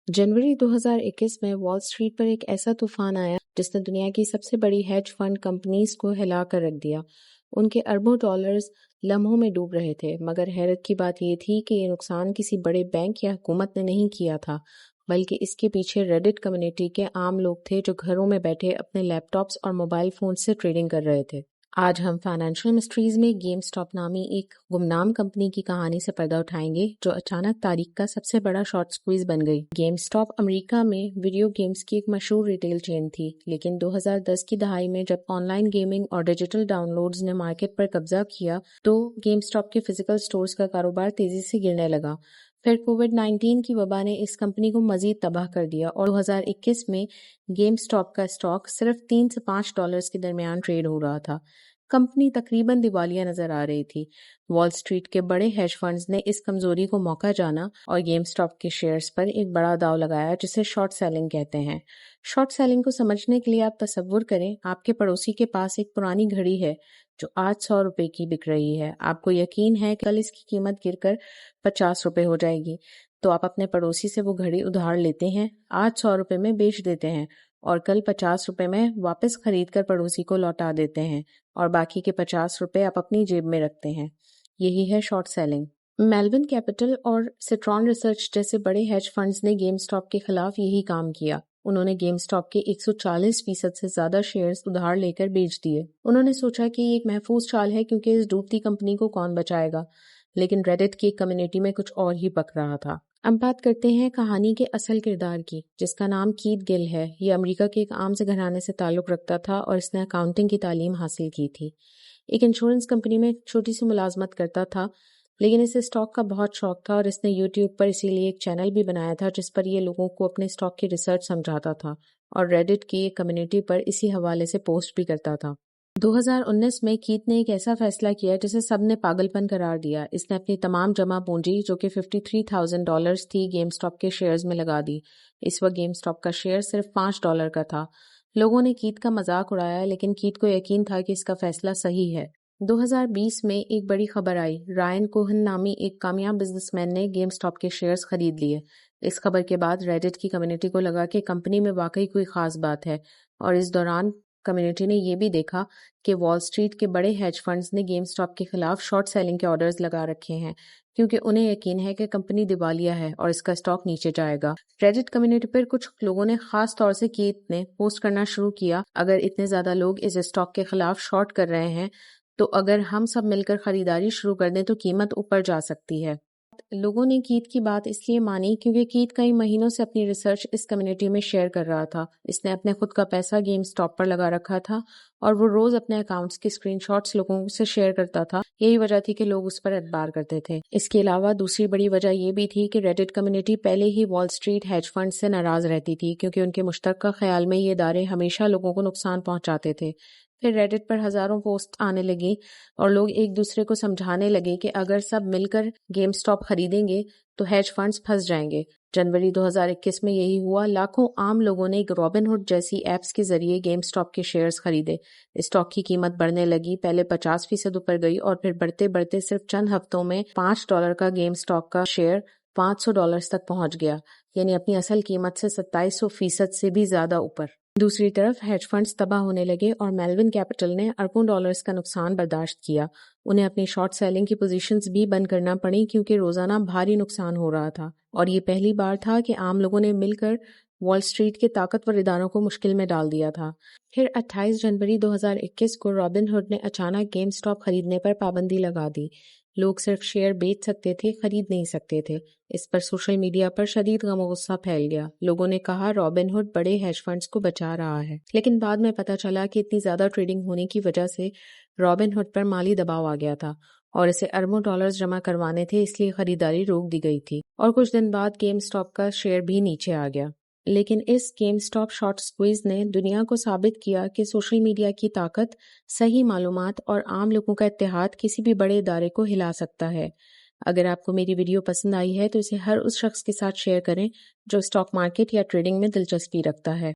जनवरी 2021 में wall street पर एक ऐसा तूफान आया जिसने दुनिया की सबसे बड़ी हेज फंड कंपनीज को हिला कर रख दिया। उनके अरबों डॉलर्स लम्हों में डूब रहे थे, मगर हैरत की बात यह थी कि ये नुकसान किसी बड़े बैंक या हुकूमत ने नहीं किया था, बल्कि इसके पीछे रेडिट कम्युनिटी के आम लोग थे जो घरों में बैठे अपने लैपटॉप्स और मोबाइल फोन से ट्रेडिंग कर रहे थे। आज हम फाइनेंशियल मिस्ट्रीज में गेम स्टॉप नामी एक गुमनाम कंपनी की कहानी से पर्दा उठाएंगे जो अचानक तारीख का सबसे बड़ा शॉर्ट स्क्वीज बन गई। गेम स्टॉप अमेरिका में वीडियो गेम्स की एक मशहूर रिटेल चेन थी, लेकिन 2010 की दहाई में जब ऑनलाइन गेमिंग और डिजिटल डाउनलोड्स ने मार्केट पर कब्जा किया तो गेम स्टॉप के फिजिकल स्टोर्स का कारोबार तेजी से गिरने लगा। फिर कोविड-19 की वबा ने इस कंपनी को मजीद तबाह कर दिया और 2021 में गेम स्टॉप का स्टॉक सिर्फ $3 से $5 के दरमियान ट्रेड हो रहा था। कंपनी तकरीबन दिवालिया नजर आ रही थी। वॉल स्ट्रीट के बड़े हेज फंड्स ने इस कमजोरी को मौका जाना और गेम स्टॉप के शेयर्स पर एक बड़ा दाव लगाया जिसे शॉर्ट सेलिंग कहते हैं। शॉर्ट सेलिंग को समझने के लिए आप तसव्वुर करें, आपके पड़ोसी के पास एक पुरानी घड़ी है जो आज 100 रुपए की बिक रही है। आपको यकीन है कि कल इसकी कीमत गिरकर 50 रुपए हो जाएगी, तो आप अपने पड़ोसी से वो घड़ी उधार लेते हैं, आज 100 रुपए में बेच देते हैं और कल 50 रुपए में वापस खरीद कर पड़ोसी को लौटा देते हैं और बाकी के 50 रुपए आप अपनी जेब में रखते हैं। यही है शॉर्ट सेलिंग। मेलविन कैपिटल और सिट्रॉन रिसर्च जैसे बड़े हेज फंड्स ने गेम स्टॉप के खिलाफ यही काम किया। उन्होंने गेम स्टॉप के 140% से ज्यादा शेयर्स उधार लेकर बेच दिए। उन्होंने सोचा कि ये एक महफूज चाल है क्योंकि इस डूबती कंपनी को कौन बचाएगा, लेकिन रेडिट की कम्युनिटी में कुछ और ही पक रहा था। अब बात करते हैं कहानी के असल किरदार की, जिसका नाम कीथ गिल है। ये अमेरिका के एक आम से घराने से ताल्लुक रखता था और इसने अकाउंटिंग की तालीम हासिल की थी। एक इंश्योरेंस कंपनी में छोटी सी मुलाजमत करता था, लेकिन इसे स्टॉक का बहुत शौक था और इसने यूट्यूब पर इसीलिए एक चैनल भी बनाया था जिस पर ये लोगों को अपने स्टॉक की रिसर्च समझाता था और रेडिट की एक कम्युनिटी पर इसी हवाले से पोस्ट भी करता था। 2019 में कीथ ने एक ऐसा फैसला किया जिसे सबने पागलपन करार दिया। इसने अपनी तमाम जमा पूंजी जो कि $53,000 थी गेम स्टॉप के शेयर्स में लगा दी। इस वक्त गेम स्टॉप का शेयर सिर्फ $5 का था। लोगों ने कीथ का मजाक उड़ाया, लेकिन कीथ को यकीन था कि इसका फैसला सही है। 2020 में एक बड़ी खबर आई। रायन कोहन नामी एक कामयाब बिजनेसमैन ने गेम स्टॉप के शेयर्स खरीद लिए। इस खबर के बाद रेडिट की कम्युनिटी को लगा कि कंपनी में वाकई कोई खास बात है और इस दौरान कम्युनिटी ने यह भी देखा कि वॉल स्ट्रीट के बड़े हेज फंड्स ने गेम स्टॉप के खिलाफ शॉर्ट सेलिंग के ऑर्डर्स लगा रखे हैं क्योंकि उन्हें यकीन है कि कंपनी दिवालिया है और इसका स्टॉक नीचे जाएगा। रेडिट कम्युनिटी पर कुछ लोगों ने, खास तौर से कीथ ने, पोस्ट करना शुरू किया, अगर इतने ज्यादा लोग इस स्टॉक के खिलाफ शॉर्ट कर रहे हैं तो अगर हम सब मिलकर खरीदारी शुरू कर दें तो कीमत ऊपर जा सकती है। लोगों ने कीथ की बात इसलिए मानी क्योंकि कीथ कई महीनों से अपनी रिसर्च इस कम्युनिटी में शेयर कर रहा था। इसने अपने खुद का पैसा गेम स्टॉप पर लगा रखा था और वो रोज अपने अकाउंट्स के स्क्रीनशॉट्स लोगों से शेयर करता था। यही वजह थी कि लोग उस पर एतबार करते थे। इसके अलावा दूसरी बड़ी वजह ये भी थी कि रेडिट कम्युनिटी पहले ही वॉल स्ट्रीट हेज फंड से नाराज रहती थी क्योंकि उनके मुश्तरका ख्याल में ये इदारे हमेशा लोगों को नुकसान पहुंचाते थे। फिर रेडिट पर हजारों पोस्ट आने लगी और लोग एक दूसरे को समझाने लगे कि अगर सब मिलकर गेम स्टॉप खरीदेंगे तो हेज फंड्स फंस जाएंगे। जनवरी 2021 में यही हुआ। लाखों आम लोगों ने रॉबिनहुड जैसी एप्स के जरिए गेम स्टॉप के शेयर्स खरीदे। स्टॉक की कीमत बढ़ने लगी, पहले 50% ऊपर गई और फिर बढ़ते बढ़ते सिर्फ चंद हफ्तों में $5 का गेम स्टॉक का शेयर $500 तक पहुंच गया, यानी अपनी असल कीमत से 2700% से भी ज्यादा ऊपर। दूसरी तरफ हेज फंड्स तबाह होने लगे और मेलविन कैपिटल ने अरबों डॉलर्स का नुकसान बर्दाश्त किया। उन्हें अपनी शॉर्ट सेलिंग की पोजीशंस भी बंद करना पड़ी क्योंकि रोजाना भारी नुकसान हो रहा था और ये पहली बार था कि आम लोगों ने मिलकर वॉल स्ट्रीट के ताकतवर इदारों को मुश्किल में डाल दिया था। फिर 28 जनवरी 2021 को रॉबिनहुड ने अचानक गेम स्टॉप खरीदने पर पाबंदी लगा दी। लोग सिर्फ शेयर बेच सकते थे, खरीद नहीं सकते थे। इस पर सोशल मीडिया पर शदीद गम और गुस्सा फैल गया। लोगों ने कहा रॉबिनहुड बड़े हेज फंड्स को बचा रहा है, लेकिन बाद में पता चला कि इतनी ज्यादा ट्रेडिंग होने की वजह से रॉबिनहुड पर माली दबाव आ गया था और इसे अरबों डॉलर्स जमा करवाने थे, इसलिए खरीदारी रोक दी गई थी और कुछ दिन बाद गेम स्टॉप का शेयर भी नीचे आ गया। लेकिन इस गेम स्टॉप शॉर्ट स्क्वीज ने दुनिया को साबित किया कि सोशल मीडिया की ताकत, सही मालूमात और आम लोगों का इत्तेहाद किसी भी बड़े इदारे को हिला सकता है। अगर आपको मेरी वीडियो पसंद आई है तो इसे हर उस शख्स के साथ शेयर करें जो स्टॉक मार्केट या ट्रेडिंग में दिलचस्पी रखता है।